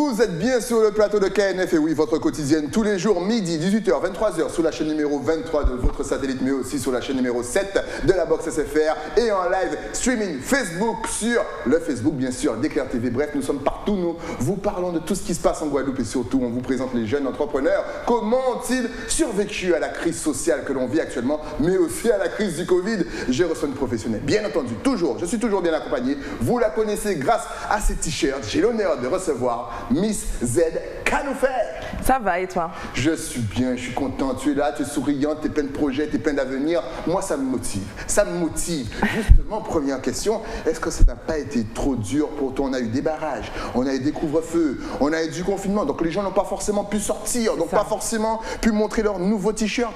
Vous êtes bien sur le plateau de KNF et oui, votre quotidienne tous les jours, midi, 18h, 23h sur la chaîne numéro 23 de votre satellite, mais aussi sur la chaîne numéro 7 de la Box SFR et en live streaming Facebook sur le Facebook, bien sûr, d'Éclair TV. Bref, nous sommes partout, nous vous parlons de tout ce qui se passe en Guadeloupe et surtout, on vous présente les jeunes entrepreneurs. Comment ont-ils survécu à la crise sociale que l'on vit actuellement, mais aussi à la crise du Covid? J'ai reçu une professionnelle, bien entendu, je suis toujours bien accompagné. Vous la connaissez grâce à ces t-shirts. J'ai l'honneur de recevoir Miss Z Kanoufé. Ça va et toi? Je suis bien, je suis content. Tu es là, tu es souriante, tu es plein de projets, tu es plein d'avenir. Moi, ça me motive. Ça me motive. Justement, première question, est-ce que ça n'a pas été trop dur pour toi? On a eu des barrages, on a eu des couvre-feux, on a eu du confinement. Donc les gens n'ont pas forcément pu sortir, n'ont pas forcément pu montrer leurs nouveaux t-shirts.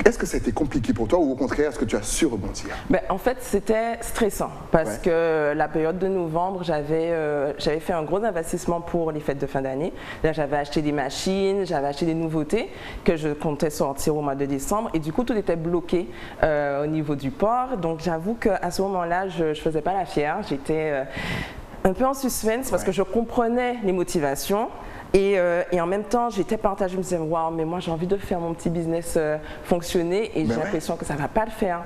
Est-ce que ça a été compliqué pour toi ou au contraire, est-ce que tu as su rebondir? En fait, c'était stressant parce que la période de novembre, j'avais fait un gros investissement pour les fêtes de fin d'année. Là, j'avais acheté des machines, j'avais acheté des nouveautés que je comptais sortir au mois de décembre et du coup, tout était bloqué au niveau du port. Donc, j'avoue qu'à ce moment-là, je ne faisais pas la fière. J'étais un peu en suspense parce que je comprenais les motivations. Et en même temps, j'étais partagée, je me disais, waouh, mais moi j'ai envie de faire mon petit business fonctionner et j'ai l'impression que ça ne va pas le faire.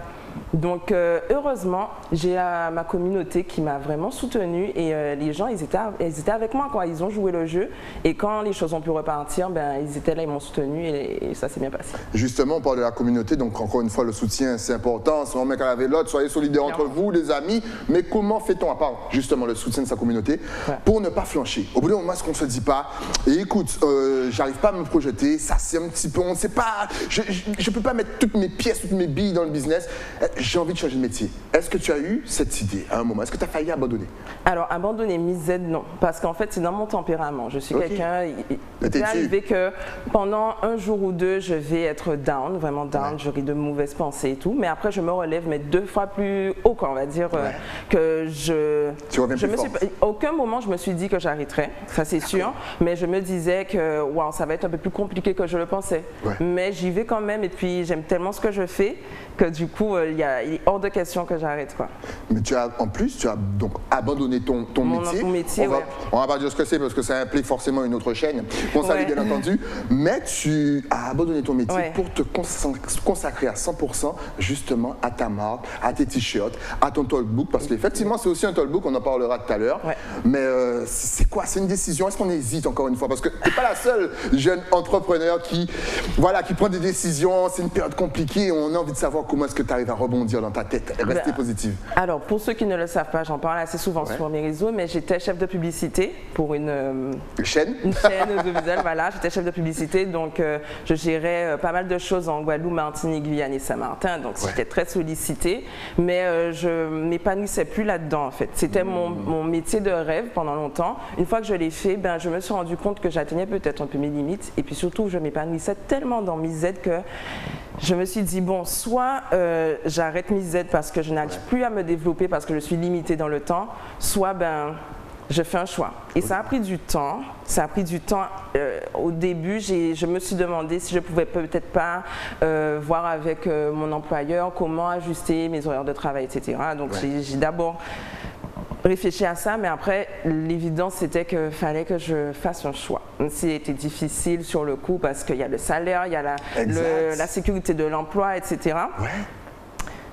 Donc heureusement, j'ai ma communauté qui m'a vraiment soutenue et les gens, ils étaient avec moi, quoi. Ils ont joué le jeu et quand les choses ont pu repartir, ils étaient là, ils m'ont soutenu et ça s'est bien passé. Justement, on parle de la communauté, donc encore une fois, le soutien, c'est important. Si on met qu'à la l'autre, soyez solidaires entre vous, les amis. Mais comment fait-on, à part justement le soutien de sa communauté, pour ne pas flancher? Au bout d'un moment, est-ce qu'on ne se dit pas, et écoute, j'arrive pas à me projeter, ça c'est un petit peu, on ne sait pas, je peux pas mettre toutes mes pièces, toutes mes billes dans le business. J'ai envie de changer de métier. Est-ce que tu as eu cette idée à un moment? Est-ce que tu as failli abandonner? Alors, abandonner Miss Z, non. Parce qu'en fait, c'est dans mon tempérament. Je suis quelqu'un... Il peut arriver que pendant un jour ou deux, je vais être down, vraiment down. J'aurai de mauvaises pensées et tout. Mais après, je me relève, mais 2 fois plus haut, quoi, on va dire, que je... Tu reviens plus fort. Aucun moment, je me suis dit que j'arrêterais. Ça, c'est sûr. Mais je me disais que, waouh, ça va être un peu plus compliqué que je le pensais. Mais j'y vais quand même. Et puis, j'aime tellement ce que je fais que du coup, il est hors de question que j'arrête, quoi. Mais en plus, tu as donc abandonné ton métier. Mon métier, on va pas dire ce que c'est parce que ça implique forcément une autre chaîne. On salue bien entendu. Mais tu as abandonné ton métier pour te consacrer à 100% justement à ta marque, à tes t-shirts, à ton talkbook. Parce qu'effectivement, c'est aussi un talkbook, on en parlera tout à l'heure. Mais c'est quoi? C'est une décision? Est-ce qu'on hésite encore une fois? Parce que tu n'es pas la seule jeune entrepreneur qui prend des décisions. C'est une période compliquée. On a envie de savoir comment est-ce que tu arrives à rebondir dans ta tête, rester positive. Alors, pour ceux qui ne le savent pas, j'en parle assez souvent sur mes réseaux, mais j'étais chef de publicité pour une chaîne audiovisuelle, voilà. J'étais chef de publicité, donc je gérais pas mal de choses en Guadeloupe, Martinique, Guyane et Saint-Martin, donc j'étais très sollicitée, mais je m'épanouissais plus là-dedans, en fait. C'était mon métier de rêve pendant longtemps. Une fois que je l'ai fait, je me suis rendu compte que j'atteignais peut-être un peu mes limites, et puis surtout, je m'épanouissais tellement dans Miss Z que je me suis dit, bon, soit j'arrête Miss Z parce que je n'arrive plus à me développer parce que je suis limitée dans le temps, soit je fais un choix. Et ça a pris du temps. Ça a pris du temps. Au début, je me suis demandé si je pouvais peut-être pas voir avec mon employeur comment ajuster mes horaires de travail, etc. Donc j'ai d'abord réfléchi à ça, mais après, l'évidence, c'était qu'il fallait que je fasse un choix. C'était difficile sur le coup parce qu'il y a le salaire, il y a la sécurité de l'emploi, etc.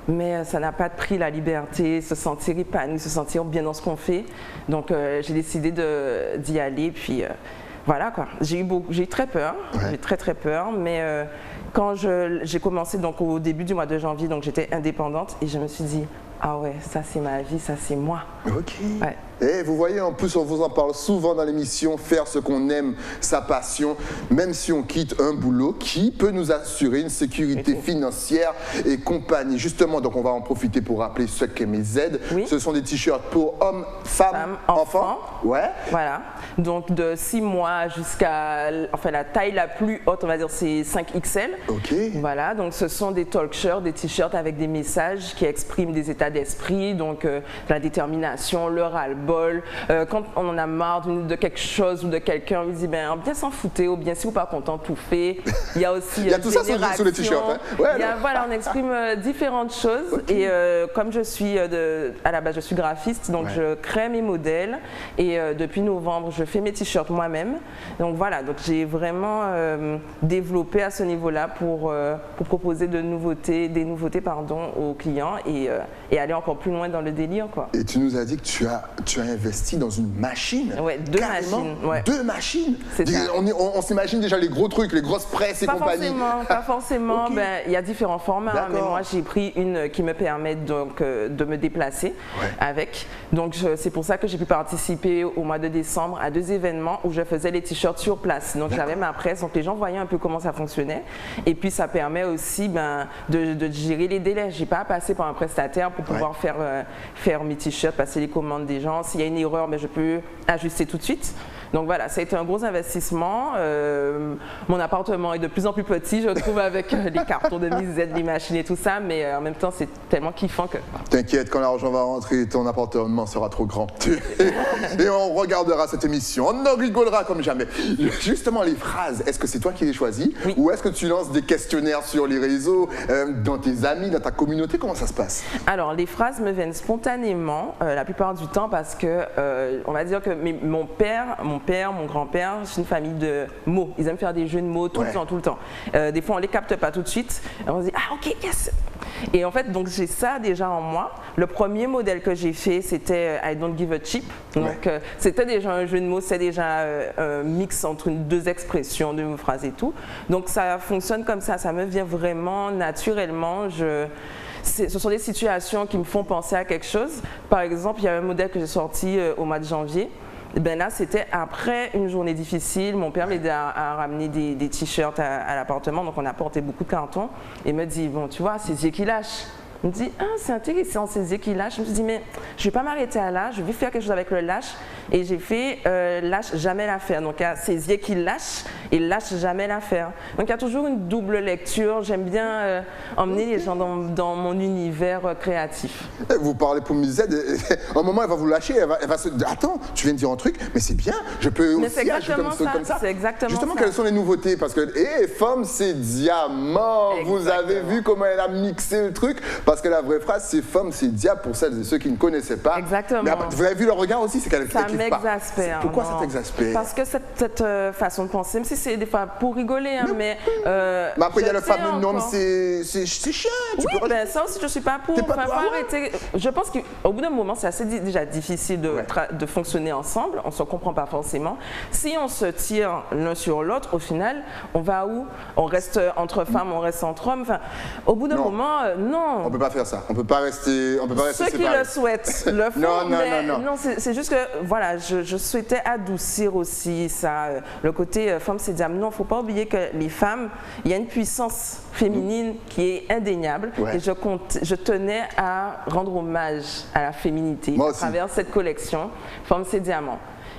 Mais ça n'a pas de prix, la liberté, se sentir épanoui, se sentir bien dans ce qu'on fait. Donc, j'ai décidé d'y aller, puis voilà, quoi. J'ai eu très peur, j'ai très peur, mais quand j'ai commencé donc, au début du mois de janvier, donc j'étais indépendante, et je me suis dit, ah ouais, ça c'est ma vie, ça c'est moi. Ok. Et vous voyez, en plus, on vous en parle souvent dans l'émission, faire ce qu'on aime, sa passion, même si on quitte un boulot qui peut nous assurer une sécurité financière et compagnie. Justement, donc on va en profiter pour rappeler ce qu'est Miss Z. Ce sont des t-shirts pour hommes, femmes, enfants. Voilà. Donc de 6 mois jusqu'à, la taille la plus haute, on va dire, c'est 5XL. Ok. Voilà, donc ce sont des talk shirts, des t-shirts avec des messages qui expriment des états d'esprit, donc la détermination, le ras-le-bol, ras-le-bol, quand on en a marre de quelque chose ou de quelqu'un, on lui dit ben bien s'en fouter ou bien si vous pas content tout fait. Il y a aussi il y a tout ça sur les t-shirts. Hein. Ouais, voilà, on exprime différentes choses et comme je suis à la base je suis graphiste, donc je crée mes modèles et depuis novembre je fais mes t-shirts moi-même. Donc voilà, donc j'ai vraiment développé à ce niveau-là pour proposer des nouveautés aux clients et aller encore plus loin dans le délire quoi. Et tu nous as dit que tu as investi dans une machine. Ouais, deux machines. Ouais. 2 machines. On s'imagine déjà les gros trucs, les grosses presses et compagnie. Pas forcément. Ben, il y a différents formats, hein, mais moi j'ai pris une qui me permet donc de me déplacer avec. Donc c'est pour ça que j'ai pu participer au mois de décembre à 2 événements où je faisais les t-shirts sur place. Donc j'avais ma presse, donc les gens voyaient un peu comment ça fonctionnait. Et puis ça permet aussi de gérer les délais. J'ai pas à passer par un prestataire pour pouvoir faire mes t-shirts, passer les commandes des gens. S'il y a une erreur, je peux ajuster tout de suite. Donc voilà, ça a été un gros investissement. Mon appartement est de plus en plus petit, je trouve, avec les cartons de misette, les machines et tout ça, mais en même temps, c'est tellement kiffant que... T'inquiète, quand l'argent va rentrer, ton appartement sera trop grand. Et on regardera cette émission, on en rigolera comme jamais. Justement, les phrases, est-ce que c'est toi qui les choisis ou est-ce que tu lances des questionnaires sur les réseaux, dans tes amis, dans ta communauté? Comment ça se passe? Alors, les phrases me viennent spontanément, la plupart du temps, parce que, on va dire que mon père, mon grand-père, c'est une famille de mots. Ils aiment faire des jeux de mots tout le temps. Des fois, on les capte pas tout de suite. On se dit, ah ok, yes. Et en fait, donc j'ai ça déjà en moi. Le premier modèle que j'ai fait, c'était I don't give a chip. Donc c'était déjà un jeu de mots, c'est déjà un mix entre 2 expressions, 2 phrases et tout. Donc ça fonctionne comme ça me vient vraiment naturellement. Ce sont des situations qui me font penser à quelque chose. Par exemple, il y a un modèle que j'ai sorti au mois de janvier. Ben là, c'était après une journée difficile. Mon père m'aidait à ramener des t-shirts à l'appartement, donc on a porté beaucoup de cartons. Et il me dit, bon, tu vois, c'est Dieu qui lâche. Il me dit, ah, c'est intéressant, c'est Dieu qui lâche. Je me suis dit, mais je ne vais pas m'arrêter à lâche, je vais faire quelque chose avec le lâche. Et j'ai fait lâche jamais l'affaire. Donc il y a c'est Dieu qui lâche et lâche jamais l'affaire. Donc il y a toujours une double lecture. J'aime bien emmener les gens dans mon univers créatif. Vous parlez pour Misette, à un moment elle va vous lâcher, elle va se dire, attends, tu viens de dire un truc, mais c'est bien, je peux aussi agir comme ça. C'est exactement justement, ça. Quelles sont les nouveautés? Parce que, Femme, c'est diamant. Exactement. Vous avez vu comment elle a mixé le truc? Parce que la vraie phrase, c'est Femme, c'est diable pour celles et ceux qui ne connaissaient pas. Exactement. Mais après, vous avez vu le regard aussi, c'est qu'elle ça m'exaspère. Pourquoi ça t'exaspère? Parce que cette façon de penser, même si c'est des fois pour rigoler, hein, mais après, il y a le fameux nom, c'est chiant. Oui, ben ça aussi, je ne suis pas pour. Enfin, faut arrêter. Je pense qu'au bout d'un moment, c'est assez déjà difficile de fonctionner ensemble. On ne se comprend pas forcément. Si on se tire l'un sur l'autre, au final, on va où? On reste entre femmes, on reste entre hommes. Enfin, au bout d'un moment, non. On ne peut pas faire ça. On ne peut pas rester Ceux qui le souhaitent le font. Non, c'est juste que, voilà, je souhaitais adoucir aussi ça. Le côté femme, c'est diable. Non, il ne faut pas oublier que les femmes, il y a une puissance féminine qui est indéniable. Et je tenais à rendre hommage à la féminité à travers cette collection Femme, c'est diamant.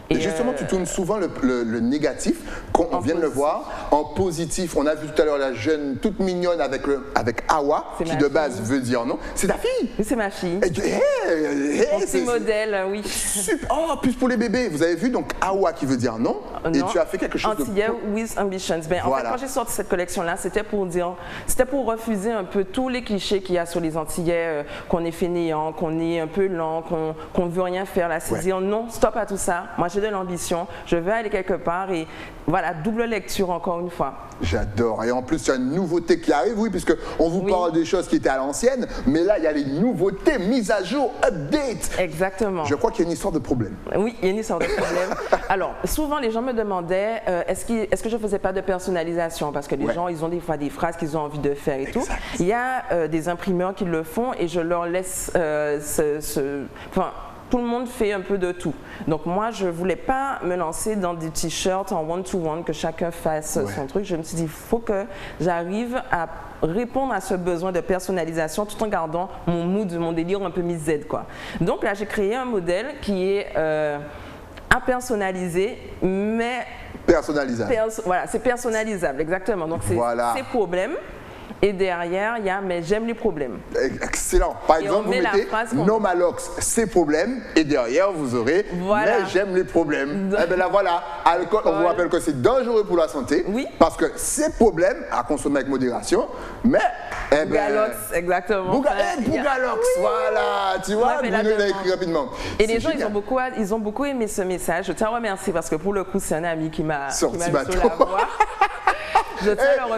Et justement, tu tournes souvent le négatif, on vient de le voir, en positif. On a vu tout à l'heure la jeune toute mignonne avec Awa, qui de base veut dire non. C'est ta fille? Oui, c'est ma fille. Mon petit modèle, oui. Super. Oh, plus pour les bébés. Vous avez vu donc Awa qui veut dire non, et tu as fait quelque chose Antillais with ambitions. Ben, en fait, quand j'ai sorti cette collection-là, c'était pour refuser un peu tous les clichés qu'il y a sur les Antillais, qu'on est fainéant, qu'on est un peu lent, qu'on ne veut rien faire. Là, c'est dire non, stop à tout ça. Moi, j'ai de l'ambition, je veux aller quelque part et voilà, double lecture encore une fois. J'adore. Et en plus, il y a une nouveauté qui arrive, oui, puisqu'on vous parle des choses qui étaient à l'ancienne, mais là, il y a les nouveautés, mises à jour, update. Exactement. Je crois qu'il y a une histoire de problème. Oui, il y a une histoire de problème. Alors, souvent, les gens me demandaient, est-ce que je ne faisais pas de personnalisation? Parce que les gens, ils ont des fois des phrases qu'ils ont envie de faire et tout. Il y a des imprimeurs qui le font et je leur laisse tout le monde fait un peu de tout. Donc moi, je ne voulais pas me lancer dans des t-shirts en one-to-one, que chacun fasse son truc. Je me suis dit, il faut que j'arrive à répondre à ce besoin de personnalisation tout en gardant mon mood, mon délire un peu misette, quoi. Donc là, j'ai créé un modèle qui est à personnaliser, mais... Personnalisable. Voilà, c'est personnalisable, exactement. Donc c'est ces problèmes. Et derrière, il y a mais j'aime les problèmes. Excellent. Par exemple, vous mettez no malox, ces problèmes, et derrière, vous aurez mais j'aime les problèmes. Et bien là, voilà, alcool, on vous rappelle que c'est dangereux pour la santé. Oui. Parce que ces problèmes, à consommer avec modération, mais. Bougalox, exactement. Bougalox, voilà, tu vois, vous nous l'avez écrit rapidement. Et les gens, ils ont beaucoup aimé ce message. Je tiens à remercier parce que pour le coup, c'est un ami qui m'a sorti bateau.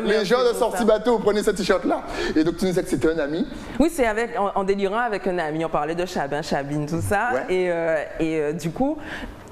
Les gens de sortie bateau, prenez ce t-shirt-là. Et donc, tu nous disais que c'était un ami? Oui, c'est en délirant avec un ami. On parlait de Chabin, Chabine, tout ça. Ouais. Et du coup,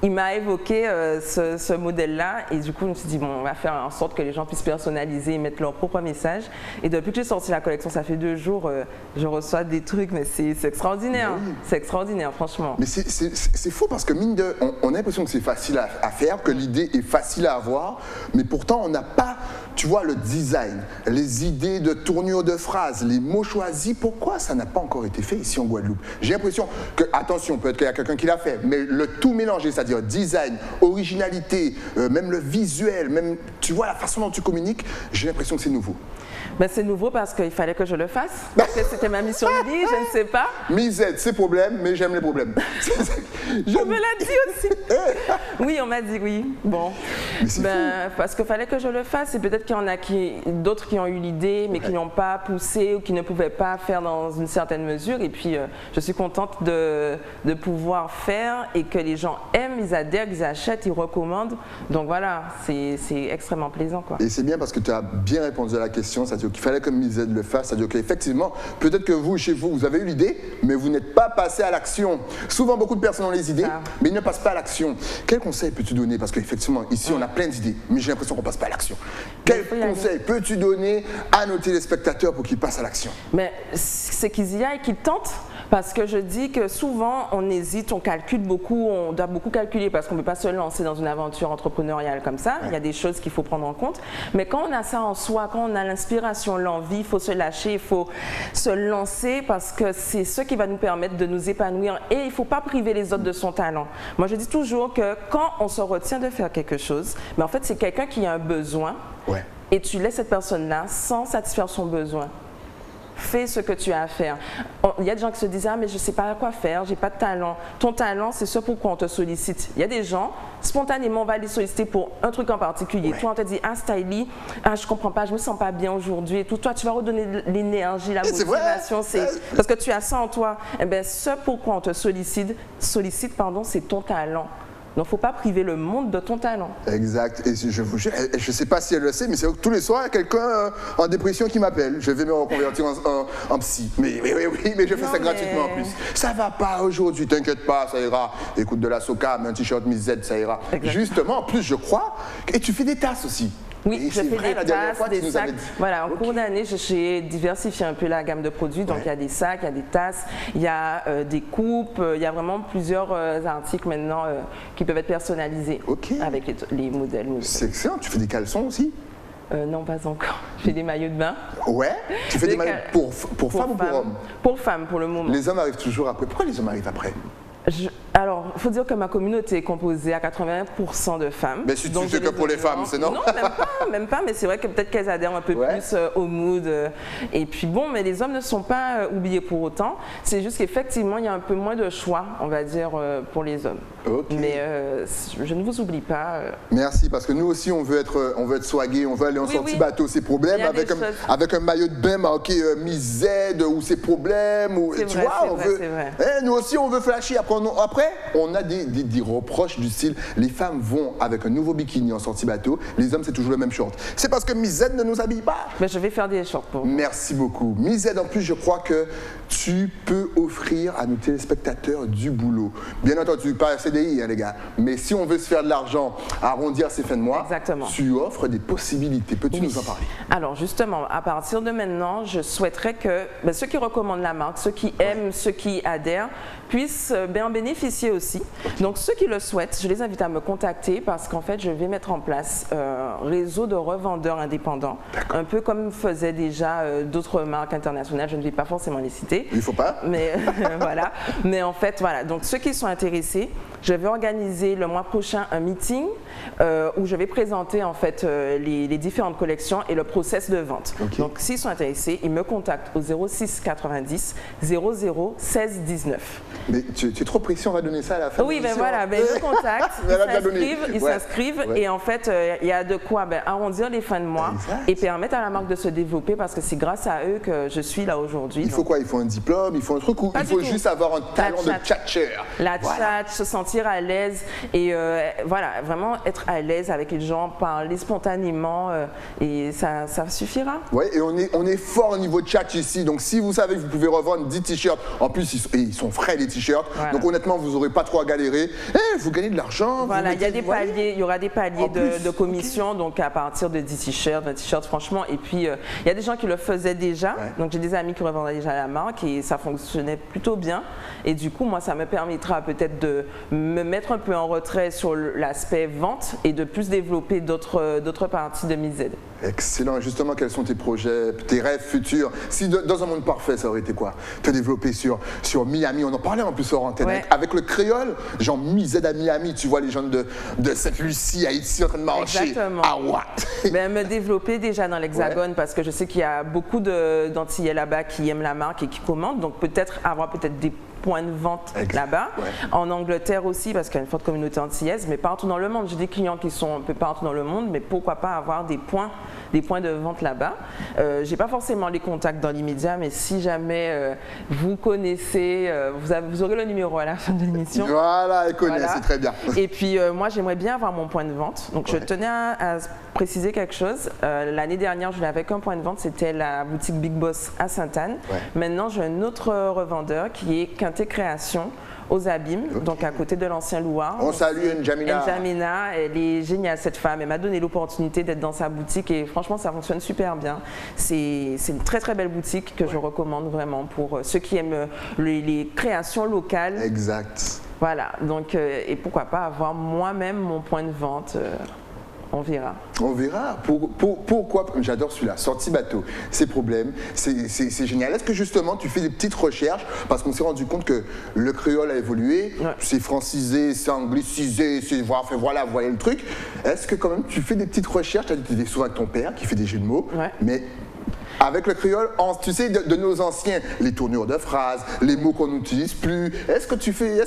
il m'a évoqué ce modèle-là. Et du coup, je me suis dit, bon, on va faire en sorte que les gens puissent personnaliser et mettre leur propre message. Et depuis que j'ai sorti la collection, ça fait 2 jours, je reçois des trucs, mais c'est extraordinaire. Oui. C'est extraordinaire, franchement. Mais c'est faux parce que, mine de, on a l'impression que c'est facile à faire, que l'idée est facile à avoir, mais pourtant, on n'a pas, tu vois, le design, les idées de tournure de phrases, les mots choisis. Pourquoi ça n'a pas encore été fait ici en Guadeloupe? J'ai l'impression que, attention, peut-être qu'il y a quelqu'un qui l'a fait, mais le tout mélangé, c'est-à-dire design, originalité, même le visuel, même, tu vois, la façon dont tu communiques, j'ai l'impression que c'est nouveau. Ben, c'est nouveau parce qu'il fallait que je le fasse, parce que c'était ma mission de vie, je ne sais pas. Misette, c'est problème, mais j'aime les problèmes. On me l'a dit aussi. Oui, on m'a dit oui. Bon, parce qu'il fallait que je le fasse et peut-être qu'il y en a d'autres qui ont eu l'idée, mais qui n'ont pas poussé ou qui ne pouvaient pas faire dans une certaine mesure. Et puis, je suis contente de pouvoir faire et que les gens aiment, ils adhèrent, ils achètent, ils recommandent. Donc voilà, c'est extrêmement plaisant, quoi. Et c'est bien parce que tu as bien répondu à la question, c'est-à-dire qu'il fallait que Misette le fasse, c'est-à-dire qu'effectivement, peut-être que vous, chez vous, vous avez eu l'idée, mais vous n'êtes pas passé à l'action. Souvent, beaucoup de personnes ont les idées, mais ils ne passent pas à l'action. Quel conseil peux-tu donner? Parce qu'effectivement, ici, on a plein d'idées, mais j'ai l'impression qu'on ne passe pas à l'action. Quel conseil peux-tu donner à nos téléspectateurs pour qu'ils passent à l'action? Mais c'est qu'ils y aillent, qu'ils tentent. Parce que je dis que souvent, on hésite, on calcule beaucoup, on doit beaucoup calculer parce qu'on ne peut pas se lancer dans une aventure entrepreneuriale comme ça. Il y a des choses qu'il faut prendre en compte. Mais quand on a ça en soi, quand on a l'inspiration, l'envie, il faut se lâcher, il faut se lancer parce que c'est ce qui va nous permettre de nous épanouir. Et il ne faut pas priver les autres de son talent. Moi, je dis toujours que quand on se retient de faire quelque chose, mais en fait, c'est quelqu'un qui a un besoin et tu laisses cette personne-là sans satisfaire son besoin. Fais ce que tu as à faire. Il y a des gens qui se disent « Ah, mais je ne sais pas quoi faire, j'ai pas de talent. » Ton talent, c'est ce pourquoi on te sollicite. Il y a des gens, spontanément, on va les solliciter pour un truc en particulier. Toi, on te dit « Ah, Stylie, je comprends pas, je me sens pas bien aujourd'hui. » Et tout, toi, tu vas redonner l'énergie, la motivation. Parce que tu as ça en toi. Eh bien, ce pourquoi on te sollicite, c'est ton talent. Donc, il ne faut pas priver le monde de ton talent. Exact. Et je vous jure, je ne sais pas si elle le sait, mais c'est tous les soirs, il y a quelqu'un en dépression qui m'appelle. Je vais me reconvertir en psy. Mais je fais ça gratuitement en plus. Ça ne va pas aujourd'hui, t'inquiète pas, ça ira. Écoute de la soca, mais un t-shirt Misette, ça ira. Exactement. Justement, en plus, je crois, et tu fais des tasses aussi. Oui, je fais des tasses, des sacs. Voilà, en cours d'année, j'ai diversifié un peu la gamme de produits. Donc, il y a des sacs, il y a des tasses, il y a des coupes, il y a vraiment plusieurs articles maintenant qui peuvent être personnalisés avec les modèles. C'est excellent. Tu fais des caleçons aussi? Non, pas encore. Je fais des maillots de bain. Ouais? Tu fais des maillots pour femmes ou pour hommes? Pour femmes, pour le moment. Les hommes arrivent toujours après. Pourquoi les hommes arrivent après? Alors, il faut dire que ma communauté est composée à 80% de femmes. Mais si tu sais que pour les femmes, c'est non? Non, même pas, mais c'est vrai que peut-être qu'elles adhèrent un peu plus au mood. Et puis bon, mais les hommes ne sont pas oubliés pour autant. C'est juste qu'effectivement, il y a un peu moins de choix, on va dire, pour les hommes. Mais je ne vous oublie pas. Merci, parce que nous aussi, on veut être swagués, on veut aller en sortie bateau. Ces problèmes avec un maillot de bain marqué Misette ou ces problèmes. Tu vois, on veut. Nous aussi, on veut flasher. Après, on a des reproches du style les femmes vont avec un nouveau bikini en sortie bateau, les hommes c'est toujours le même short. C'est parce que Misette ne nous habille pas. Mais je vais faire des shorts pour vous. Merci beaucoup. Misette, en plus, je crois que tu peux offrir à nos téléspectateurs du boulot. Bien entendu, pas un CDI, hein, les gars. Mais si on veut se faire de l'argent, arrondir ses fins de mois, tu offres des possibilités. Peux-tu nous en parler? Alors justement, à partir de maintenant, je souhaiterais que ceux qui recommandent la marque, ceux qui aiment, ceux qui adhèrent, puissent en bénéficier d'initier aussi. Donc ceux qui le souhaitent, je les invite à me contacter parce qu'en fait je vais mettre en place un réseau de revendeurs indépendants, un peu comme faisaient déjà d'autres marques internationales, je ne vais pas forcément les citer. Il ne faut pas. Mais voilà. Mais en fait, voilà. Donc ceux qui sont intéressés, je vais organiser le mois prochain un meeting où je vais présenter en fait les différentes collections et le process de vente. Okay. Donc s'ils sont intéressés, ils me contactent au 06 90 00 16 19. Mais tu es trop précis, on va donner ça à la fin. Oui, ben voilà, ben, ils me contactent, ils s'inscrivent et en fait il y a de quoi arrondir les fins de mois et permettre à la marque de se développer parce que c'est grâce à eux que je suis là aujourd'hui. Il faut quoi? Il faut un diplôme, il faut un truc ou il faut juste avoir un talent de tchatcher? La tchatch, se sentir à l'aise et voilà, vraiment être à l'aise avec les gens, parler spontanément et ça suffira. Oui, et on est fort au niveau de chat ici, donc si vous savez que vous pouvez revendre 10 t-shirts, en plus ils sont frais les t-shirts, voilà. Donc honnêtement vous n'aurez pas trop à galérer, vous gagnez de l'argent. Voilà, il y aura des paliers de commission, okay. Donc à partir de 10 t-shirts, 20 t-shirts franchement, et puis il y a des gens qui le faisaient déjà, donc j'ai des amis qui revendaient déjà la marque et ça fonctionnait plutôt bien et du coup moi ça me permettra peut-être de me mettre un peu en retrait sur l'aspect vente et de plus développer d'autres parties de MiZ. Excellent. Justement, quels sont tes projets, tes rêves futurs? Si dans un monde parfait, ça aurait été quoi? Te développer sur Miami, on en parlait en plus hors antenne, avec le créole, genre MiZ à Miami, tu vois les gens de Sainte-Lucie, Haïti en train de marcher. Exactement. Ah ouais. Ben, me développer déjà dans l'Hexagone parce que je sais qu'il y a beaucoup d'Antillais là-bas qui aiment la marque et qui commandent, donc peut-être avoir des points de vente là-bas. En Angleterre aussi, parce qu'il y a une forte communauté antillaise, mais partout dans le monde. J'ai des clients qui sont un peu partout dans le monde, mais pourquoi pas avoir des points de vente là-bas. J'ai pas forcément les contacts dans l'immédiat, mais si jamais vous connaissez, vous aurez le numéro à la fin de l'émission. Voilà, elle connaît, c'est très bien. Et puis moi, j'aimerais bien avoir mon point de vente. Donc je tenais à préciser quelque chose. L'année dernière, je n'avais qu'un point de vente, c'était la boutique Big Boss à Sainte-Anne. Maintenant, j'ai un autre revendeur qui est Quintet Création aux Abîmes, donc à côté de l'ancien Loire. On salue N'Djamena. N'Djamena, elle est géniale cette femme, elle m'a donné l'opportunité d'être dans sa boutique et franchement ça fonctionne super bien. C'est une très très belle boutique que je recommande vraiment pour ceux qui aiment les créations locales. Exact. Voilà, donc et pourquoi pas avoir moi-même mon point de vente. On verra. On verra. Pourquoi? J'adore celui-là. Sortie bateau. Ces problèmes, c'est génial. Est-ce que justement tu fais des petites recherches parce qu'on s'est rendu compte que le créole a évolué, c'est francisé, c'est anglicisé, c'est voilà, voyez le truc. Est-ce que quand même tu fais des petites recherches? Tu as dit souvent avec ton père qui fait des jeux de mots, mais avec le créole, tu sais, de nos anciens, les tournures de phrases, les mots qu'on n'utilise plus. Est-ce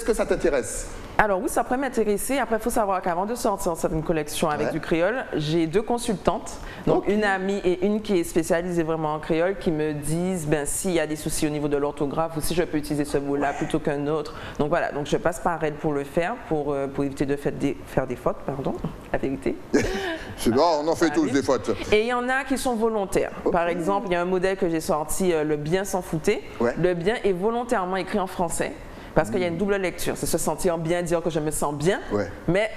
que ça t'intéresse? Alors oui, ça pourrait m'intéresser. Après, il faut savoir qu'avant de sortir cette collection avec du créole, j'ai 2 consultantes, donc une amie et une qui est spécialisée vraiment en créole, qui me disent s'il y a des soucis au niveau de l'orthographe ou si je peux utiliser ce mot-là plutôt qu'un autre. Donc voilà, donc je passe par elle pour le faire, pour éviter de faire des fautes, pardon, la vérité. C'est bon, on en fait tous des fautes. Et il y en a qui sont volontaires. Par exemple, il y a un modèle que j'ai sorti, le bien s'en foutait. Le bien est volontairement écrit en français. Parce qu'il y a une double lecture, c'est se sentir bien, dire que je me sens bien, mais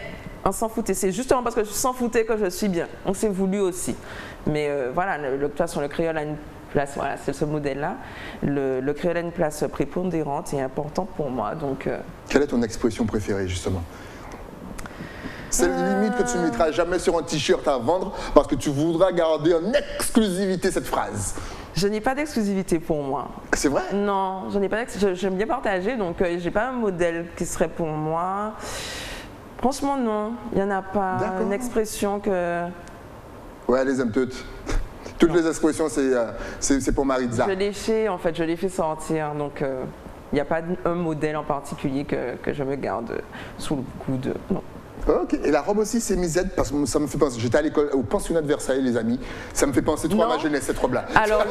on s'en foutait. C'est justement parce que je s'en foutais que je suis bien. On s'est voulu aussi. Mais voilà, de toute façon, le créole a une place, voilà, c'est ce modèle-là. Le créole a une place prépondérante et importante pour moi. Donc, quelle est ton expression préférée, justement? C'est limite que tu ne mettras jamais sur un t-shirt à vendre parce que tu voudras garder en exclusivité cette phrase. Je n'ai pas d'exclusivité pour moi. C'est vrai? Non, je n'ai pas j'aime bien partager, donc j'ai pas un modèle qui serait pour moi. Franchement, non. Il n'y en a pas une expression que... Ouais, elle les aime toutes. Toutes les expressions, c'est pour Maritza. Je les fais sortir, donc il n'y a pas un modèle en particulier que je me garde sous le coude. Non. Ok, et la robe aussi c'est MiZ parce que ça me fait penser, j'étais à l'école au pensionnat de Versailles les amis, ça me fait penser trop à ma jeunesse cette robe là. Alors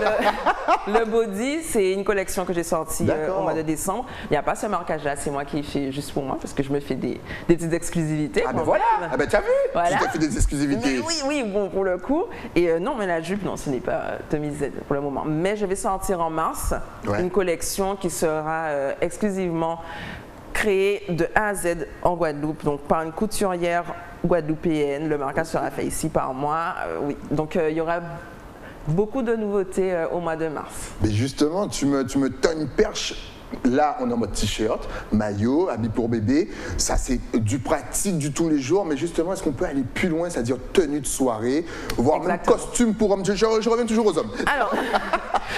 le body c'est une collection que j'ai sortie au mois de décembre, il n'y a pas ce marquage là, c'est moi qui fais juste pour moi parce que je me fais des petites exclusivités. Ah ben voilà, ah ben t'as vu, tu t'es fait des exclusivités. Mais oui, bon pour le coup, et non mais la jupe non ce n'est pas de MiZ pour le moment, mais je vais sortir en mars une collection qui sera exclusivement créé de A à Z en Guadeloupe, donc par une couturière guadeloupéenne. Le marquage sera fait ici par moi. Oui, donc il y aura beaucoup de nouveautés au mois de mars. Mais justement, tu me tends une perche Là, on est en mode t-shirt, maillot, habit pour bébé. Ça, c'est du pratique du tous les jours. Mais justement, est-ce qu'on peut aller plus loin, c'est-à-dire tenue de soirée, voire même costume pour hommes? Je reviens toujours aux hommes. Alors,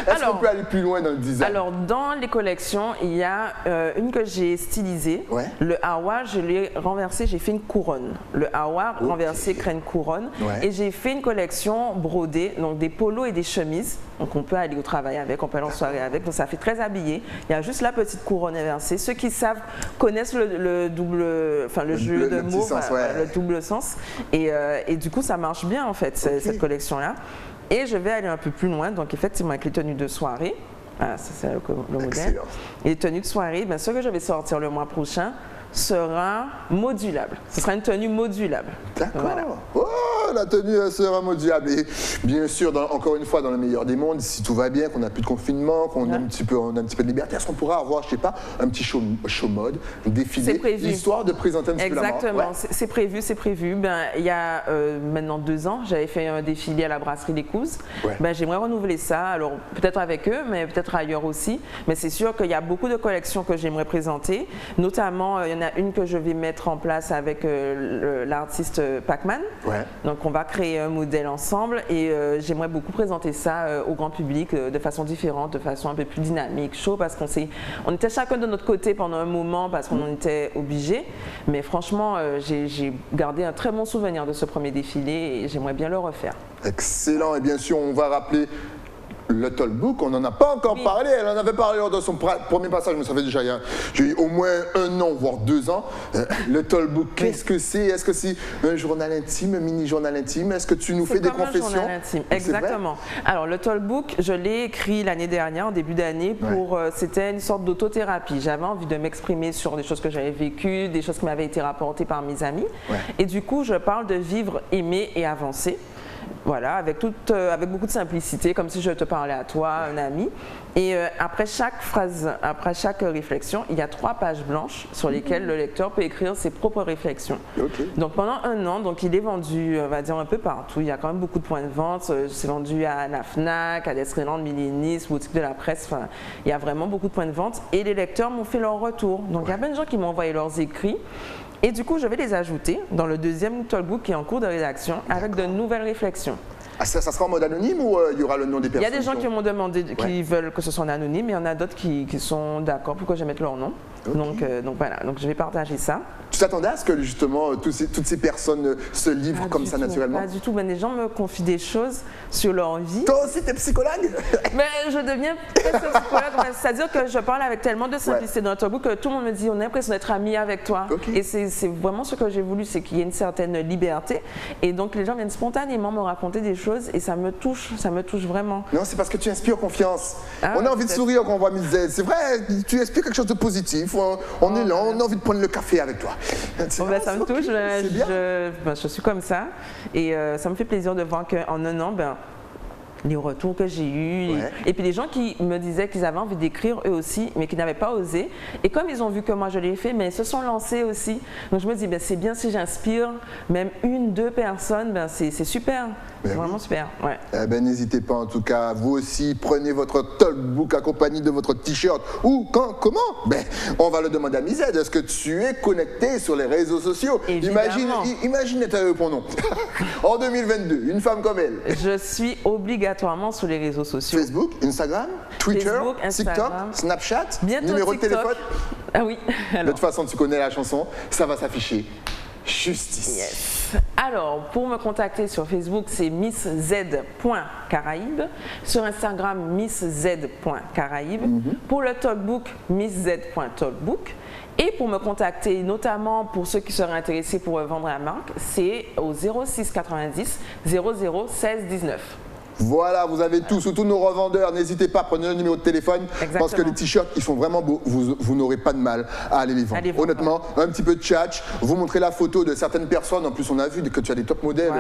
est-ce qu'on peut aller plus loin dans le design? Alors, dans les collections, il y a une que j'ai stylisée. Ouais. Le hawa, je l'ai renversé, j'ai fait une couronne. Le hawa renversé, crée une couronne. Ouais. Et j'ai fait une collection brodée, donc des polos et des chemises. Donc, on peut aller au travail avec, on peut aller en soirée avec. Donc, ça fait très habillé. Il y a juste la petite couronne inversée. Ceux qui savent connaissent le double, enfin le jeu de mots, le double sens. Et du coup, ça marche bien en fait cette collection-là. Et je vais aller un peu plus loin. Donc effectivement, avec les tenues de soirée, ça c'est le modèle. Et les tenues de soirée, ce que je vais sortir le mois prochain sera modulable. Ce sera une tenue modulable. D'accord. Voilà. Oh, la tenue sera modulable. Et bien sûr, encore une fois, dans le meilleur des mondes, si tout va bien, qu'on n'a plus de confinement, qu'on a un petit peu de liberté, est-ce qu'on pourra avoir, je sais pas, un petit show mode, un défilé, histoire de présenter un petit peu la marque? Exactement, c'est prévu, c'est prévu. Il y a maintenant 2 ans, j'avais fait un défilé à la brasserie Les Couzes. Ouais. J'aimerais renouveler ça, alors peut-être avec eux, mais peut-être ailleurs aussi. Mais c'est sûr qu'il y a beaucoup de collections que j'aimerais présenter, notamment il y en a une que je vais mettre en place avec l'artiste Pac-Man. Ouais. Donc on va créer un modèle ensemble et j'aimerais beaucoup présenter ça au grand public de façon différente, de façon un peu plus dynamique, chaud, parce on était chacun de notre côté pendant un moment parce qu'on était obligés. Mais franchement, j'ai gardé un très bon souvenir de ce premier défilé et j'aimerais bien le refaire. Excellent. Et bien sûr, on va rappeler le Talkbook, on n'en a pas encore parlé, elle en avait parlé lors de son premier passage, mais ça fait déjà j'ai eu au moins 1 an, voire 2 ans. Le Talkbook, qu'est-ce que c'est? Est-ce que c'est un journal intime, un mini-journal intime? Est-ce que tu nous fais des confessions? C'est un journal intime, exactement. Alors le Talkbook, je l'ai écrit l'année dernière, en début d'année, c'était une sorte d'autothérapie. J'avais envie de m'exprimer sur des choses que j'avais vécues, des choses qui m'avaient été rapportées par mes amis. Ouais. Et du coup, je parle de vivre, aimer et avancer. Voilà, avec beaucoup de simplicité, comme si je te parlais à toi, un ami. Et après chaque phrase, après chaque réflexion, il y a 3 pages blanches sur lesquelles le lecteur peut écrire ses propres réflexions. Okay. Donc pendant 1 an, donc il est vendu, on va dire, un peu partout. Il y a quand même beaucoup de points de vente. C'est vendu à la Fnac, à Desréland, Millinis, Boutique de la Presse. Enfin, il y a vraiment beaucoup de points de vente. Et les lecteurs m'ont fait leur retour. Donc il y a plein de gens qui m'ont envoyé leurs écrits. Et du coup, je vais les ajouter dans le deuxième Talkbook qui est en cours de rédaction avec de nouvelles réflections. Ah, ça sera en mode anonyme ou il y aura le nom des personnes? Il y a des gens qui m'ont demandé, qui veulent que ce soit en anonyme, et il y en a d'autres qui sont d'accord pour que je mette leur nom. Okay. Donc voilà, donc je vais partager ça. Tu t'attendais à ce que justement toutes ces personnes se livrent comme ça naturellement? Pas du tout, les gens me confient des choses sur leur vie. Toi aussi, t'es psychologue? Mais je deviens presque psychologue, c'est-à-dire que je parle avec tellement de simplicité dans le Talkbook que tout le monde me dit on a l'impression d'être amis avec toi. Okay. Et c'est vraiment ce que j'ai voulu, c'est qu'il y ait une certaine liberté. Et donc les gens viennent spontanément me raconter des choses et ça me touche vraiment. Non, c'est parce que tu inspires confiance. On a envie de sourire quand on voit Miss Z. C'est vrai, tu inspires quelque chose de positif. On est là, on a envie de prendre le café avec toi. Ça me touche, je suis comme ça et ça me fait plaisir de voir qu'en 1 an, les retours que j'ai eus, et puis les gens qui me disaient qu'ils avaient envie d'écrire eux aussi, mais qui n'avaient pas osé. Et comme ils ont vu que moi je l'ai fait, mais ils se sont lancés aussi. Donc je me dis, c'est bien si j'inspire même 1, 2 personnes, c'est super. C'est vraiment super. Ouais. N'hésitez pas en tout cas, vous aussi, prenez votre Talkbook accompagné de votre t-shirt. Ou quand, comment? On va le demander à Miss Z. Est-ce que tu es connecté sur les réseaux sociaux? Imagine pour nom. En 2022, une femme comme elle. Je suis obligatoirement sur les réseaux sociaux. Facebook, Instagram, Twitter, TikTok, Snapchat, bientôt numéro TikTok. de téléphone. Ah oui. Alors. De toute façon, tu connais la chanson, ça va s'afficher. Justice. Yes. Alors, pour me contacter sur Facebook, c'est missz.caraïbe. Sur Instagram, missz.caraïbe. Pour le Talkbook, missz.talkbook. Et pour me contacter, notamment pour ceux qui seraient intéressés pour vendre la marque, c'est au 06 90 00 16 19. Voilà, vous avez tous nos revendeurs, n'hésitez pas, prenez le numéro de téléphone. Exactement. Parce que les t-shirts, ils sont vraiment beaux, vous n'aurez pas de mal à aller les vendre. Honnêtement, un petit peu de tchatch, vous montrez la photo de certaines personnes, en plus on a vu que tu as des top modèles,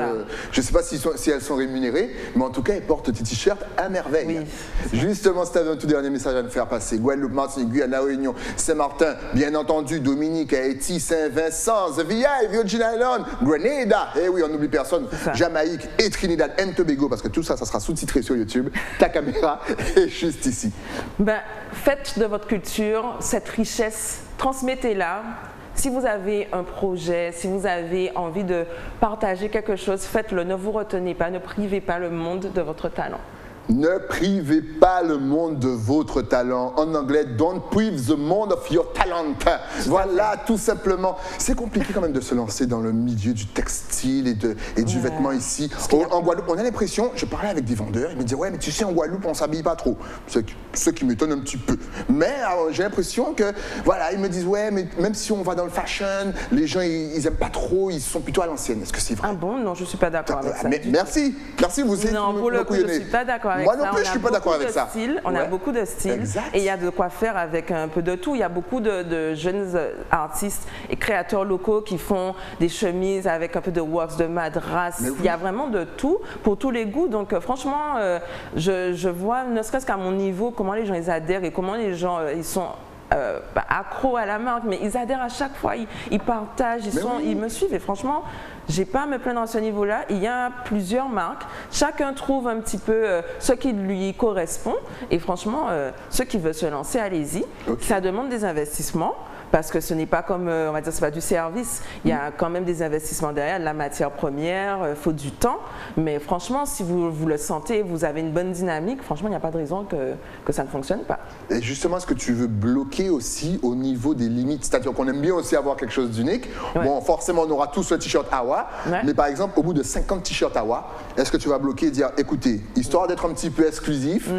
je ne sais pas si elles sont rémunérées, mais en tout cas elles portent tes t-shirts à merveille. Oui. Justement, si tu avais un tout dernier message à me faire passer, Guadeloupe, Martinique, Guyane, La Réunion, Saint-Martin, bien entendu, Dominique, Haïti, Saint-Vincent, The VI, Virgin Islands, Grenada, et oui, on n'oublie personne, Jamaïque et Trinidad and Tobago, parce que tout ça ça sera sous-titré sur YouTube. Ta caméra est juste ici. Ben, faites de votre culture cette richesse, transmettez-la. Si vous avez un projet, si vous avez envie de partager quelque chose, faites-le. Ne vous retenez pas, ne privez pas le monde de votre talent. Ne privez pas le monde de votre talent. En anglais, don't prive the monde of your talent. Voilà, tout simplement. C'est compliqué quand même de se lancer dans le milieu du textile et du vêtement ici. En Guadeloupe, on a l'impression, je parlais avec des vendeurs, ils me disaient, ouais, mais tu sais, en Guadeloupe, on s'habille pas trop. Ce qui m'étonne un petit peu. Mais j'ai l'impression que, voilà, ils me disent, ouais, mais même si on va dans le fashion, les gens, ils aiment pas trop, ils sont plutôt à l'ancienne. Est-ce que c'est vrai? Ah bon? Non, je suis pas d'accord avec ça. Mais merci, vous êtes non, pour le coup, je suis pas d'accord avec moi ça. Non plus, je suis pas d'accord avec ça. On a beaucoup de styles et il y a de quoi faire avec un peu de tout. Il y a beaucoup de jeunes artistes et créateurs locaux qui font des chemises avec un peu de wax, de madras. Il y a vraiment de tout pour tous les goûts. Donc franchement, je vois, ne serait-ce qu'à mon niveau, comment les gens ils adhèrent et comment les gens ils sont accros à la marque, mais ils adhèrent à chaque fois, ils partagent, ils me suivent et franchement, j'ai pas à me plaindre à ce niveau-là. Il y a plusieurs marques, chacun trouve un petit peu ce qui lui correspond et franchement, ceux qui veulent se lancer, allez-y. Ça demande des investissements. Parce que ce n'est pas comme, on va dire, c'est pas du service. Il y a quand même des investissements derrière, de la matière première, il faut du temps. Mais franchement, si vous le sentez, vous avez une bonne dynamique, franchement, il n'y a pas de raison que ça ne fonctionne pas. Et justement, est-ce que tu veux bloquer aussi au niveau des limites? C'est-à-dire qu'on aime bien aussi avoir quelque chose d'unique. Bon, forcément, on aura tous le t-shirt Awa. Mais par exemple, au bout de 50 t-shirts Awa, est-ce que tu vas bloquer et dire, écoutez, histoire d'être un petit peu exclusif,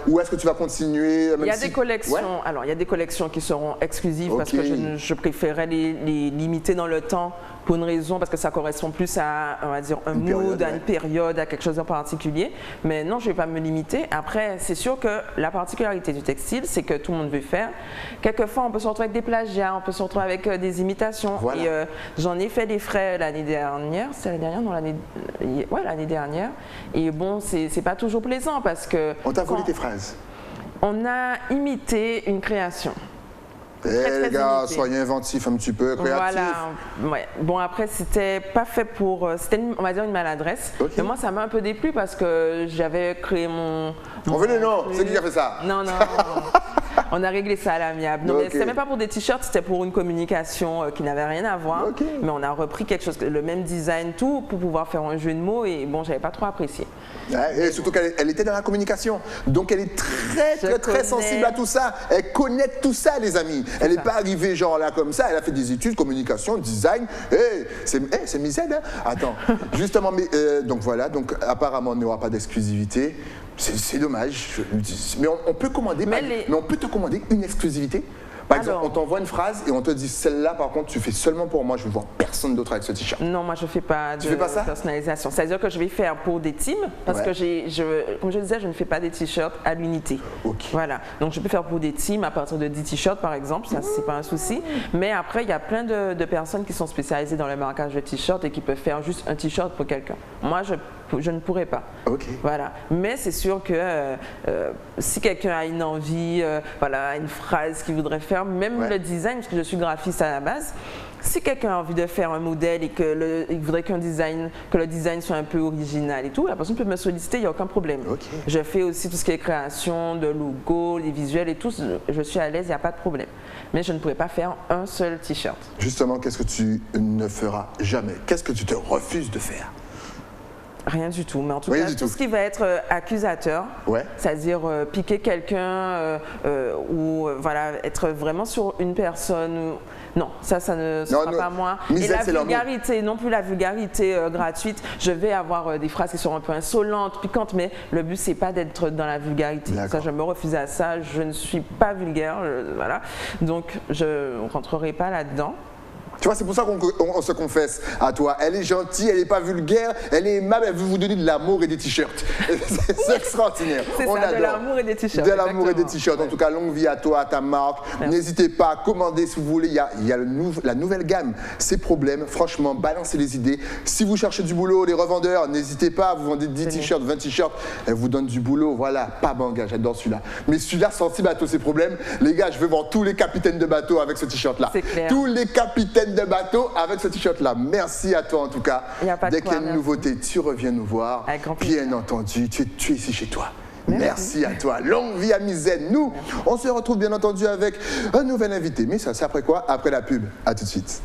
ou est-ce que tu vas continuer Il y a des collections, alors il y a des collections qui seront exclusives. Parce que je préférais les limiter dans le temps pour une raison, parce que ça correspond plus à, on va dire, un mood, à une période, à quelque chose en particulier. Mais non, je ne vais pas me limiter. Après, c'est sûr que la particularité du textile, c'est que tout le monde veut faire. Quelquefois, on peut se retrouver avec des plagiats, on peut se retrouver avec des imitations. Voilà. Et j'en ai fait des frais l'année dernière. C'est l'année dernière? Non, l'année dernière. Et bon, c'est pas toujours plaisant parce que... On t'a volé tes phrases? On a imité une création. Les gars, soyez inventifs un petit peu, créatifs. Voilà, ouais. Bon après c'était pas fait pour, c'était on va dire une maladresse. Mais moi ça m'a un peu déplu parce que j'avais créé mon... On veut les noms, c'est qui a fait ça? Non. On a réglé ça à l'amiable. Non, mais c'était même pas pour des t-shirts, c'était pour une communication qui n'avait rien à voir. Mais on a repris quelque chose, le même design, tout, pour pouvoir faire un jeu de mots et bon, j'avais pas trop apprécié. Et surtout qu'elle était dans la communication. Donc elle est très sensible à tout ça. Elle connaît tout ça, les amis. Elle n'est pas arrivée genre là comme ça, elle a fait des études, communication, design. C'est misère, hein? Attends, justement, mais donc voilà, donc apparemment il n'y aura pas d'exclusivité. C'est dommage, mais on peut commander, mais on peut te commander une exclusivité. Par exemple, on t'envoie une phrase et on te dit celle-là, par contre, tu fais seulement pour moi, je veux voir personne d'autre avec ce t-shirt. Non, moi je ne fais pas de personnalisation. C'est-à-dire que je vais faire pour des teams parce que comme je disais, je ne fais pas des t-shirts à l'unité. Voilà. Donc je peux faire pour des teams à partir de 10 t-shirts par exemple, ça c'est pas un souci. Mais après, il y a plein de personnes qui sont spécialisées dans le marquage de t-shirts et qui peuvent faire juste un t-shirt pour quelqu'un. Moi, je ne pourrais pas. Voilà. Mais c'est sûr que si quelqu'un a une envie, une phrase qu'il voudrait faire, même le design, parce que je suis graphiste à la base, si quelqu'un a envie de faire un modèle et qu'il voudrait que le design soit un peu original et tout, la personne peut me solliciter, il n'y a aucun problème. Je fais aussi tout ce qui est création de logo, les visuels et tout, je suis à l'aise, il n'y a pas de problème. Mais je ne pourrais pas faire un seul t-shirt. Justement, qu'est-ce que tu ne feras jamais? Qu'est-ce que tu te refuses de faire? Rien du tout, mais en tout cas, tout ce qui va être accusateur, c'est-à-dire piquer quelqu'un ou être vraiment sur une personne, non, ça ne sera pas moi. Et la vulgarité, non plus la vulgarité gratuite, je vais avoir des phrases qui seront un peu insolentes, piquantes, mais le but c'est pas d'être dans la vulgarité. Ça, je me refuse à ça, je ne suis pas vulgaire, voilà, donc je ne rentrerai pas là-dedans. Tu vois, c'est pour ça qu'on se confesse à toi. Elle est gentille, elle n'est pas vulgaire, elle est aimable, elle veut vous donner de l'amour et des t-shirts. C'est extraordinaire. On adore. De l'amour et des t-shirts. De l'amour et des t-shirts. En tout cas, longue vie à toi, à ta marque. N'hésitez pas à commander si vous voulez. Il y a la nouvelle gamme. Ces problèmes, franchement, balancez les idées. Si vous cherchez du boulot, les revendeurs, n'hésitez pas. Vous vendez 10 t-shirts, 20 t-shirts. Elle vous donne du boulot. Voilà, pas banga, j'adore celui-là. Mais celui-là, sensible à tous ces problèmes. Les gars, je veux voir tous les capitaines de bateau avec ce t-shirt-là. C'est clair. Tous les capitaines de bateau avec ce t-shirt-là. Merci à toi en tout cas. Dès qu'il y a une nouveauté, tu reviens nous voir. Bien entendu, tu es ici chez toi. Merci à toi. Longue vie à Mizène. Nous, on se retrouve bien entendu avec un nouvel invité. Mais ça, c'est après quoi? Après la pub. À tout de suite.